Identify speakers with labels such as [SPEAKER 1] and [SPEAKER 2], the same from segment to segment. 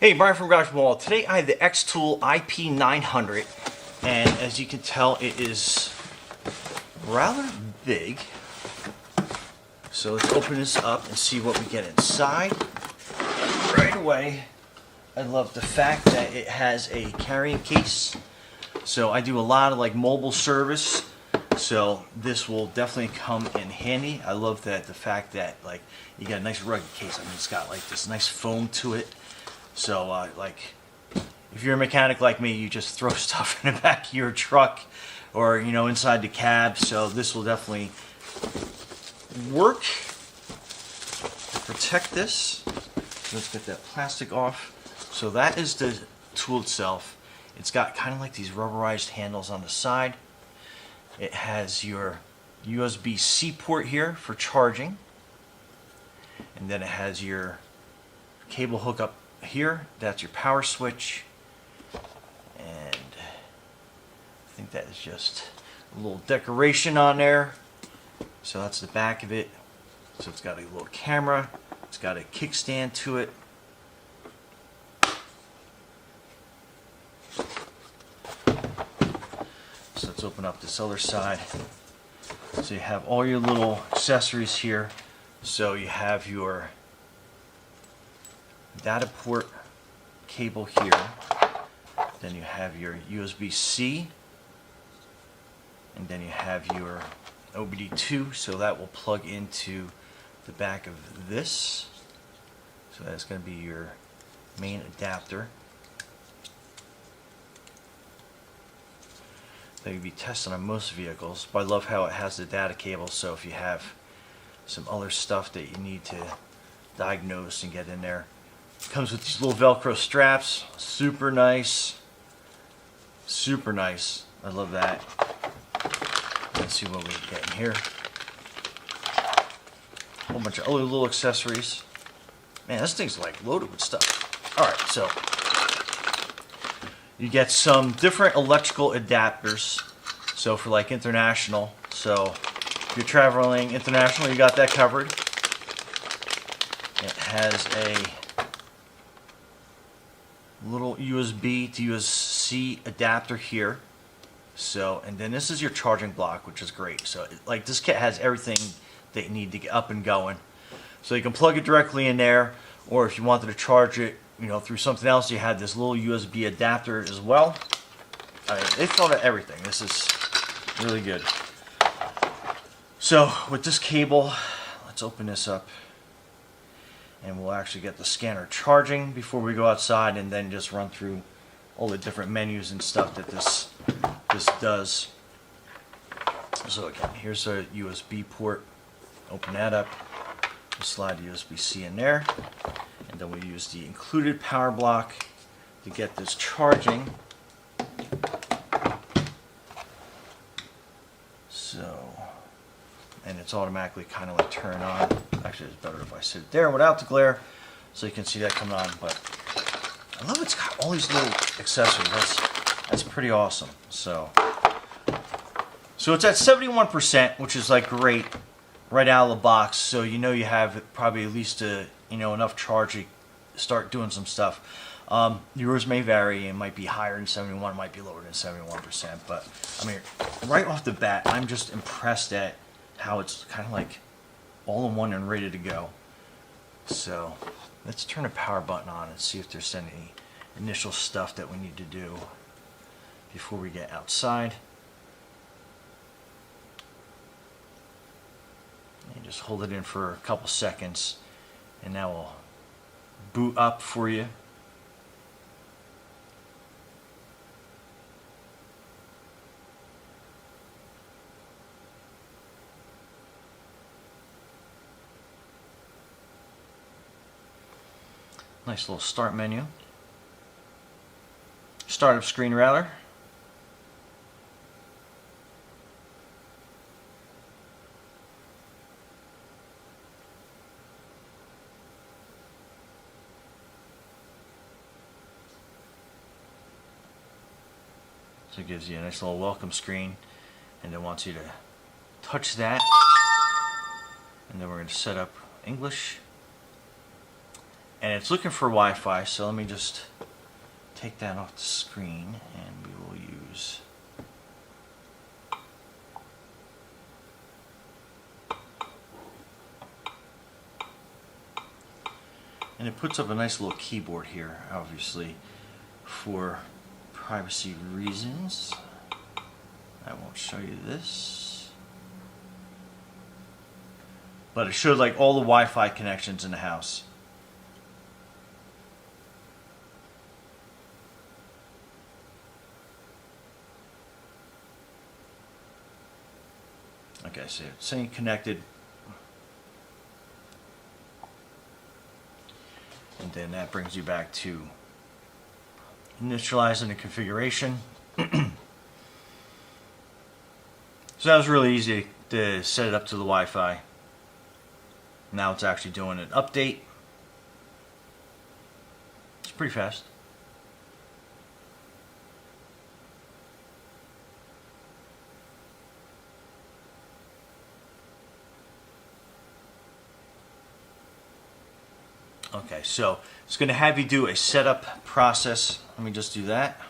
[SPEAKER 1] Hey, Brian from Garage Mall. Today I have the XTOOL IP900, and as you can tell, it is rather big. So let's open this up and see what we get inside. Right away, I love the fact that it has a carrying case. So I do a lot of like mobile service, so this will definitely come in handy. I love that the fact that like you got a nice rugged case. I mean, it's got like this nice foam to it. So, like, if you're a mechanic like me, you just throw stuff in the back of your truck or, you know, inside the cab. So this will definitely work to protect this. Let's get that plastic off. So that is the tool itself. It's got kind of like these rubberized handles on the side. It has your USB-C port here for charging. And then it has your cable hookup here. That's your power switch, and I think that is just a little decoration on there. So that's the back of it. So it's got a little camera, it's got a kickstand to it. So let's open up this other side. So you have all your little accessories here. So you have your data port cable here, then you have your USB-C, and then you have your OBD2, so that will plug into the back of this. So that's going to be your main adapter. They can be tested on most vehicles, but I love how it has the data cable, so if you have some other stuff that you need to diagnose and get in there. Comes with these little Velcro straps. Super nice. Super nice. I love that. Let's see what we get in here. A whole bunch of other little accessories. Man, this thing's like loaded with stuff. Alright, so you get some different electrical adapters. So for like international. So if you're traveling international, you got that covered. It has a little USB to USB-C adapter here. So, and then this is your charging block, which is great. So like this kit has everything that you need to get up and going. So you can plug it directly in there, or if you wanted to charge it, you know, through something else, you had this little USB adapter as well. I mean, they thought of everything. This is really good. So with this cable, let's open this up. And we'll actually get the scanner charging before we go outside, and then just run through all the different menus and stuff that this does. So again, here's a USB port. Open that up. We'll slide the USB-C in there, and then we use the included power block to get this charging. So, and it's automatically kind of like turn on. Actually, it's better if I sit there without the glare, so you can see that coming on. But I love it's got all these little accessories. That's pretty awesome. So it's at 71%, which is like great right out of the box. So you know you have probably at least enough charge to start doing some stuff. Yours may vary. It might be higher than 71, it might be lower than 71%. But I mean, right off the bat, I'm just impressed at how it's kind of like all in one and ready to go. So let's turn the power button on and see if there's any initial stuff that we need to do before we get outside. And just hold it in for a couple seconds, and that will boot up for you. Nice little start menu. Startup screen rather. So it gives you a nice little welcome screen, and it wants you to touch that, and then we're going to set up English. and it's looking for Wi-Fi. So let me just take that off the screen, and we will use and it puts up a nice little keyboard here, obviously for privacy reasons. I won't show you this, but it showed like all the Wi-Fi connections in the house. Okay, so it's saying connected, and then that brings you back to initializing the configuration. So that was really easy to set it up to the Wi-Fi. Now it's actually doing an update. It's pretty fast. Okay, so it's going to have you do a setup process. Let me just do that.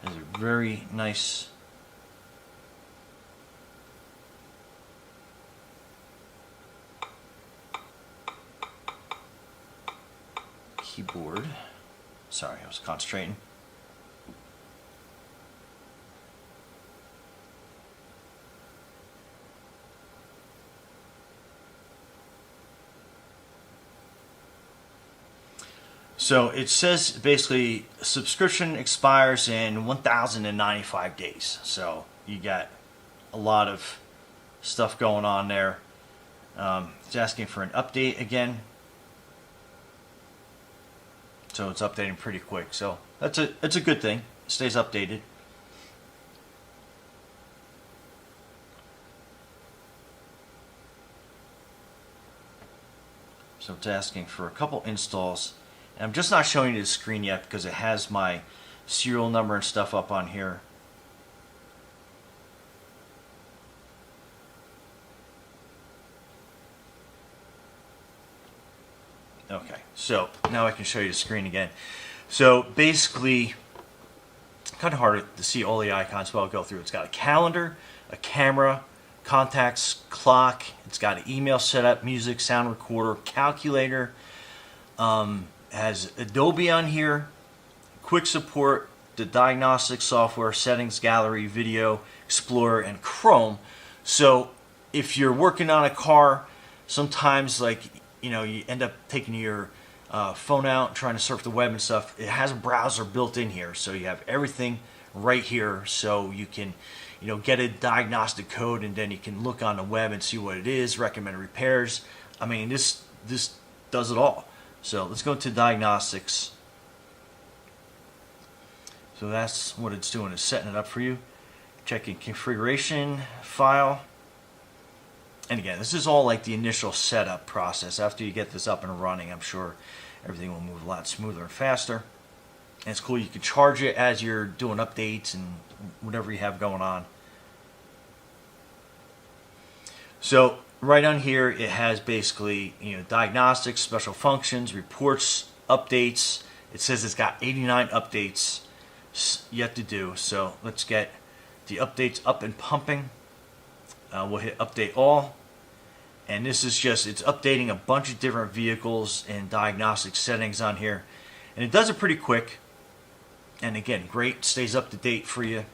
[SPEAKER 1] There's a very nice keyboard. Sorry, I was concentrating. So it says basically subscription expires in 1,095 days. So you got a lot of stuff going on there. It's asking for an update again. So it's updating pretty quick. So it's a good thing. It stays updated. So it's asking for a couple installs. And I'm just not showing you the screen yet because it has my serial number and stuff up on here. Okay, so now I can show you the screen again. So basically, kind of hard to see all the icons, but I'll go through. It's got a calendar, a camera, contacts, clock. It's got an email setup, music, sound recorder, calculator. Has Adobe on here, quick support, the diagnostic software, settings, gallery, video, Explorer, and Chrome. So if you're working on a car, sometimes like you end up taking your phone out and trying to surf the web and stuff. It has a browser built in here, so you have everything right here. So you can get a diagnostic code, and then you can look on the web and see what it is, recommend repairs. I mean, this does it all. So let's go to diagnostics. So that's what it's doing, is setting it up for you. Checking configuration file. And again, this is all like the initial setup process. After you get this up and running, I'm sure everything will move a lot smoother and faster. And it's cool, you can charge it as you're doing updates and whatever you have going on. So right on here, it has basically diagnostics, special functions, reports, updates. It says it's got 89 updates yet to do. So let's get the updates up and pumping. We'll hit update all, and this is it's updating a bunch of different vehicles and diagnostic settings on here, and it does it pretty quick. And again, great, stays up to date for you.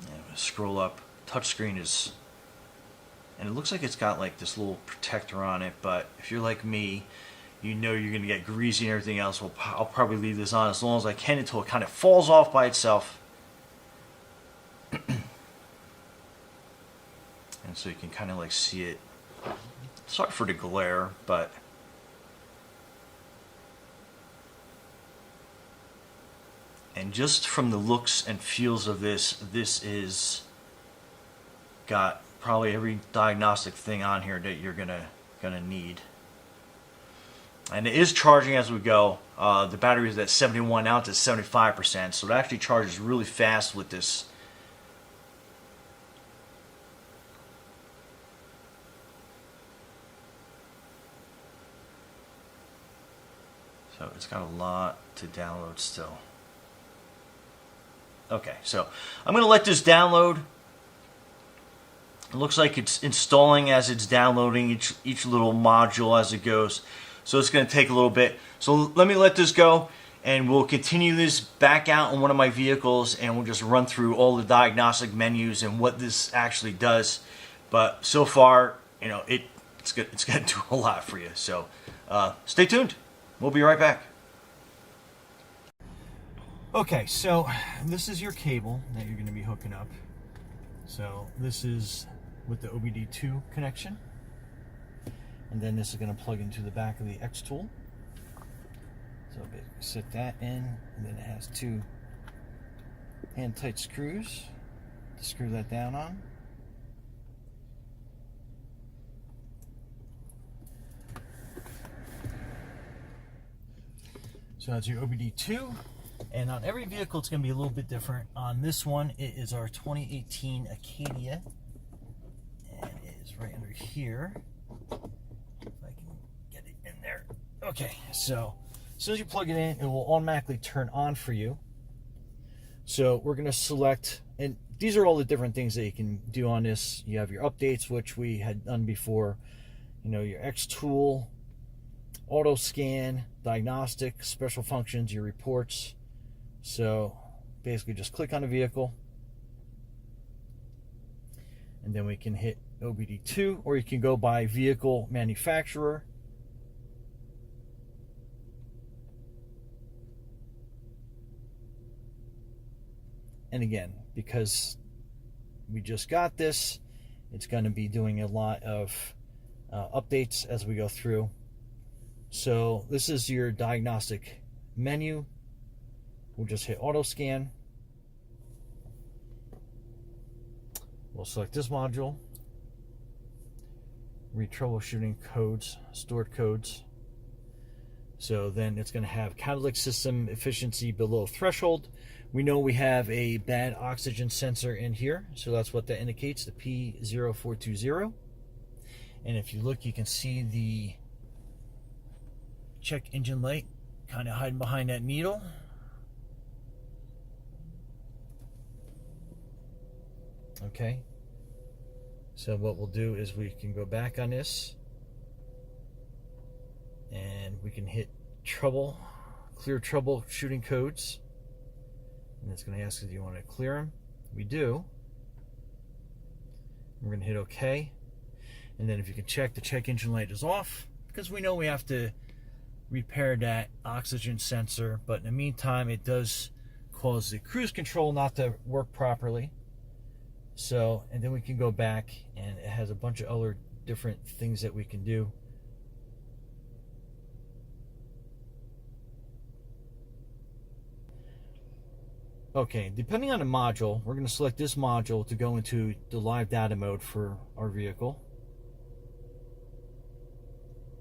[SPEAKER 1] And we'll scroll up. Touchscreen is, and it looks like it's got like this little protector on it, but if you're like me, you're going to get greasy and everything else. I'll probably leave this on as long as I can until it kind of falls off by itself. And so you can kind of like see it. Sorry for the glare, but and just from the looks and feels of this is got probably every diagnostic thing on here that you're gonna need. And it is charging as we go. The battery is at 71, now it's at 75%, so it actually charges really fast with this. So it's got a lot to download still. Okay, so I'm going to let this download. It looks like it's installing as it's downloading each little module as it goes. So it's going to take a little bit. So let me let this go, and we'll continue this back out on one of my vehicles, and we'll just run through all the diagnostic menus and what this actually does. But so far, you know, it's going to do a lot for you. So stay tuned. We'll be right back. Okay, so this is your cable that you're going to be hooking up. So this is with the OBD2 connection. And then this is going to plug into the back of the XTOOL. So basically set that in, and then it has two hand tight screws to screw that down on. So that's your OBD2. And on every vehicle, it's going to be a little bit different. On this one, it is our 2018 Acadia. And it is right under here. If I can get it in there. Okay, so as soon as you plug it in, it will automatically turn on for you. So we're going to select, and these are all the different things that you can do on this. You have your updates, which we had done before. You know, your XTOOL, auto scan, diagnostic, special functions, your reports. So basically just click on the vehicle, and then we can hit OBD2, or you can go by vehicle manufacturer. And again, because we just got this, it's going to be doing a lot of updates as we go through. So this is your diagnostic menu. We'll just hit auto scan. We'll select this module. Read troubleshooting codes, stored codes. So then it's going to have catalytic system efficiency below threshold. We know we have a bad oxygen sensor in here, so that's what that indicates, the P0420. And if you look, you can see the check engine light kind of hiding behind that needle. Okay, so what we'll do is we can go back on this, and we can hit clear troubleshooting codes, and it's going to ask us, do you want to clear them? We do. We're going to hit OK, and then if you can check, the check engine light is off, because we know we have to repair that oxygen sensor, but in the meantime it does cause the cruise control not to work properly. So, and then we can go back, and it has a bunch of other different things that we can do. Okay, depending on the module, we're going to select this module to go into the live data mode for our vehicle.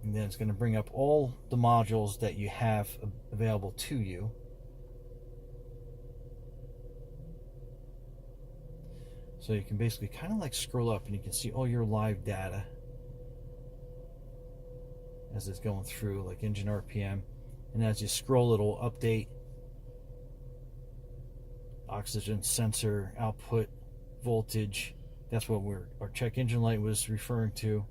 [SPEAKER 1] And then it's going to bring up all the modules that you have available to you. So you can basically kind of like scroll up, and you can see all your live data as it's going through, like engine RPM. And as you scroll, it'll update oxygen sensor output voltage. That's what our check engine light was referring to.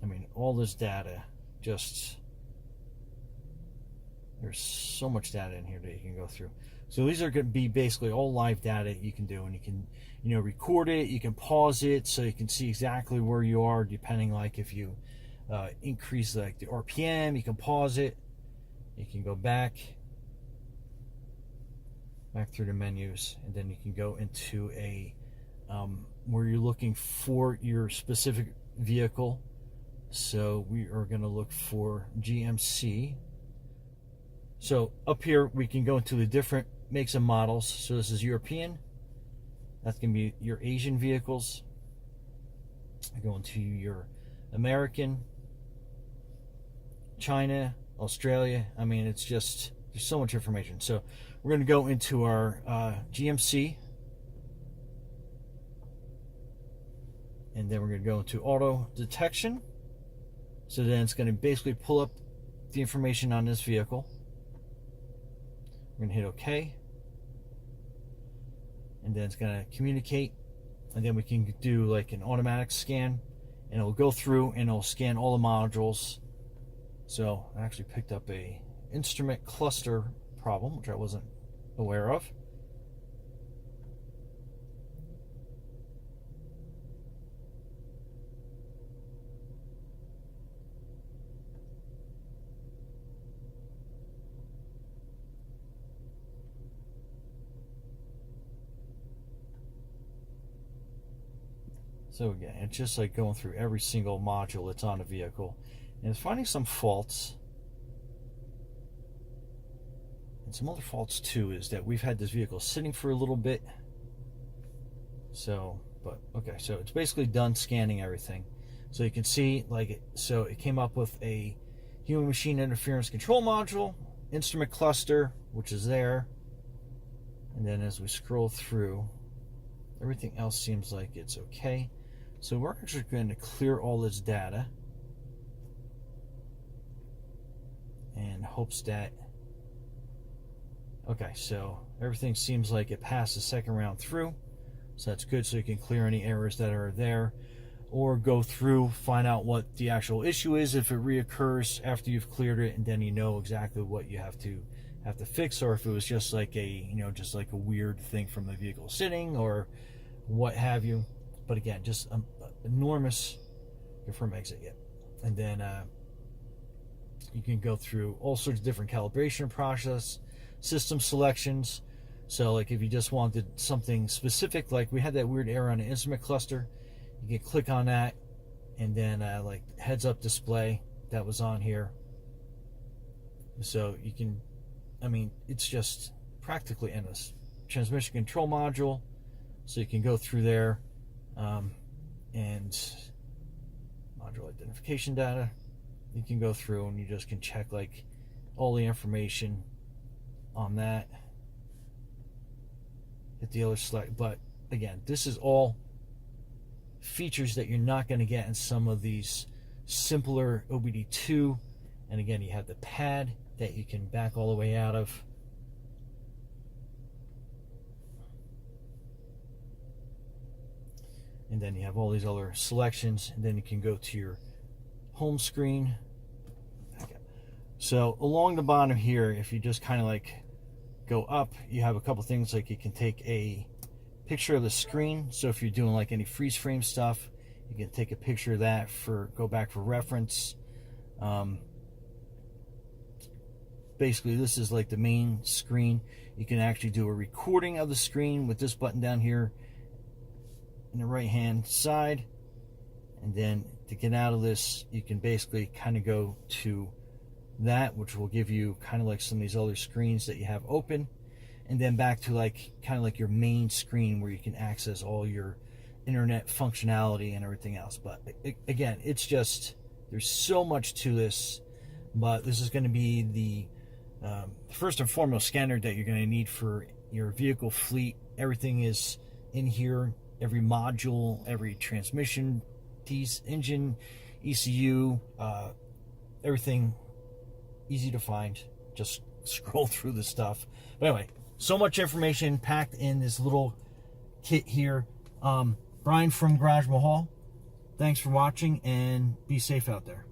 [SPEAKER 1] I mean, all this data, just, there's so much data in here that you can go through. So these are going to be basically all live data you can do, and you can, you know, record it, you can pause it, so you can see exactly where you are, depending, like if you increase like the RPM, you can pause it, you can go back through the menus, and then you can go into a where you're looking for your specific vehicle. So we are going to look for GMC. So up here we can go into the different makes and models. So this is European. That's going to be your Asian vehicles. I go into your
[SPEAKER 2] American, China, Australia. I mean, it's just, there's so much information. So we're going to go into our GMC, and then we're going to go into auto detection. So then it's going to basically pull up the information on this vehicle. We're going to hit OK, and then it's going to communicate, and then we can do like an automatic scan, and it'll go through and it'll scan all the modules. So I actually picked up a instrument cluster problem, which I wasn't aware of. So again, it's just like going through every single module that's on the vehicle, and it's finding some faults. And some other faults too is that we've had this vehicle sitting for a little bit. So, but okay, so it's basically done scanning everything. So you can see, like, so it came up with a human machine interference control module, instrument cluster, which is there. And then as we scroll through, everything else seems like it's okay. So we're actually going to clear all this data in hopes that, okay, so everything seems like it passed the second round through, so that's good. So you can clear any errors that are there, or go through, find out what the actual issue is if it reoccurs after you've cleared it, and then you know exactly what you have to fix, or if it was just like a, just like a weird thing from the vehicle sitting or what have you. But again, just enormous confirm exit yet. And then you can go through all sorts of different calibration process, system selections. So like if you just wanted something specific, like we had that weird error on the instrument cluster, you can click on that, and then like heads up display that was on here. So you can, I mean, it's just practically endless. Transmission control module, so you can go through there, and module identification data. You can go through and you just can check like all the information on that. Hit the other select, but again, this is all features that you're not going to get in some of these simpler OBD2. And again, you have the pad that you can back all the way out of. And then you have all these other selections, and then you can go to your home screen. So along the bottom here, if you just kind of like go up, you have a couple things, like you can take a picture of the screen. So if you're doing like any freeze frame stuff, you can take a picture of that for go back for reference. Basically, this is like the main screen. You can actually do a recording of the screen with this button down here in the right hand side. And then to get out of this, you can basically kind of go to that, which will give you kind of like some of these other screens that you have open, and then back to like kind of like your main screen where you can access all your internet functionality and everything else. But again, it's just, there's so much to this, but this is going to be the first and foremost scanner that you're going to need for your vehicle fleet. Everything is in here, every module, every transmission piece, engine, ECU, everything easy to find. Just scroll through the stuff. But anyway, so much information packed in this little kit here. Brian from Garage Mahal, thanks for watching, and be safe out there.